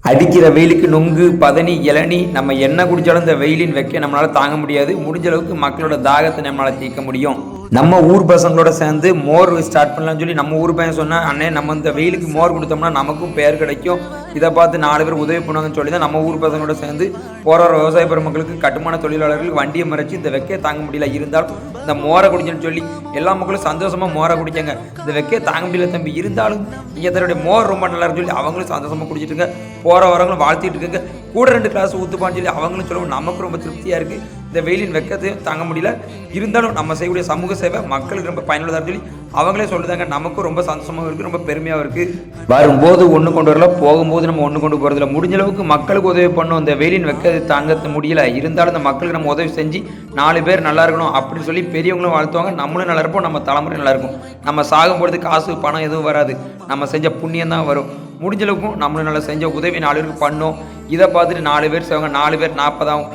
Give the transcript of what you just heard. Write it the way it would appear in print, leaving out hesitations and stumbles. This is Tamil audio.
அடிக்கிற வெயிலுக்கு நொங்கு பதனி இளநி நம்ம என்ன குடித்தாலும் இந்த வெயிலின் வெக்க நம்மளால் தாங்க முடியாது. முடிஞ்ச அளவுக்கு மக்களோட தாகத்தை நம்மளால் தீர்க்க முடியும். நம்ம ஊர் பசங்களோட சேர்ந்து மோர் ஸ்டார்ட் பண்ணலாம்னு சொல்லி நம்ம ஊர் பையன் சொன்னால், அண்ணே நம்ம இந்த வெயிலுக்கு மோர் கொடுத்தோம்னா நமக்கும் பேர் கிடைக்கும், இதை பார்த்து 4 பேர் உதவி பண்ணுவாங்கன்னு சொல்லி தான் நம்ம ஊர் பசங்களோட சேர்ந்து போகிற விவசாய பெருமக்களுக்கு கட்டுமான தொழிலாளர்களுக்கு வண்டியை மறைச்சி இந்த வெக்கையை தாங்க முடியல, இருந்தாலும் இந்த மோரை குடிச்சேன்னு சொல்லி எல்லா மக்களும் சந்தோஷமாக மோரை குடிக்காங்க. இந்த வெக்கையை தாங்க முடியல தம்பி, இருந்தாலும் நீங்கள் தன்னுடைய மோர் ரொம்ப நல்லா இருக்குன்னு சொல்லி அவங்களும் சந்தோஷமாக குடிச்சிட்டுங்க. போகிற வரவங்களும் வாழ்த்திட்டு இருக்காங்க. கூட 2 கிளாஸ் ஊற்றுப்பான்னு சொல்லி அவங்களும் சொல்லவும் நமக்கு ரொம்ப திருப்தியாக இருக்குது. இந்த வெயிலின் வெக்கத்தையும் தாங்க முடியல, இருந்தாலும் நம்ம செய்யக்கூடிய சமூக சேவை மக்களுக்கு ரொம்ப பயனுள்ளதாக சொல்லி அவங்களே சொல்லுதாங்க. நமக்கும் ரொம்ப சந்தோஷமாகவும் இருக்குது, ரொம்ப பெருமையாகவும் இருக்குது. வரும்போது ஒன்று கொண்டு வரல, போகும்போது நம்ம ஒன்று கொண்டு போகிறதில்ல. முடிஞ்ச அளவுக்கு மக்களுக்கு உதவி பண்ணணும். இந்த வெயிலின் வெக்கத்தை தாங்க முடியல, இருந்தாலும் இந்த மக்களுக்கு நம்ம உதவி செஞ்சு 4 பேர் நல்லா இருக்கணும் அப்படின்னு சொல்லி பெரியவங்களும் வாழ்த்துவாங்க. நம்மளும் நல்லா இருப்போம், நம்ம தலைமுறை நல்லா இருக்கும். நம்ம சாகும்போது காசு பணம் எதுவும் வராது, நம்ம செஞ்ச புண்ணியம் தான் வரும். முடிஞ்ச அளவுக்கும் நம்மளும் நல்லா செஞ்ச உதவி 4 பேருக்கு பண்ணோம். இதை பார்த்துட்டு 4 பேர் செய்வாங்க, 4 பேர் 40 ஆகும்.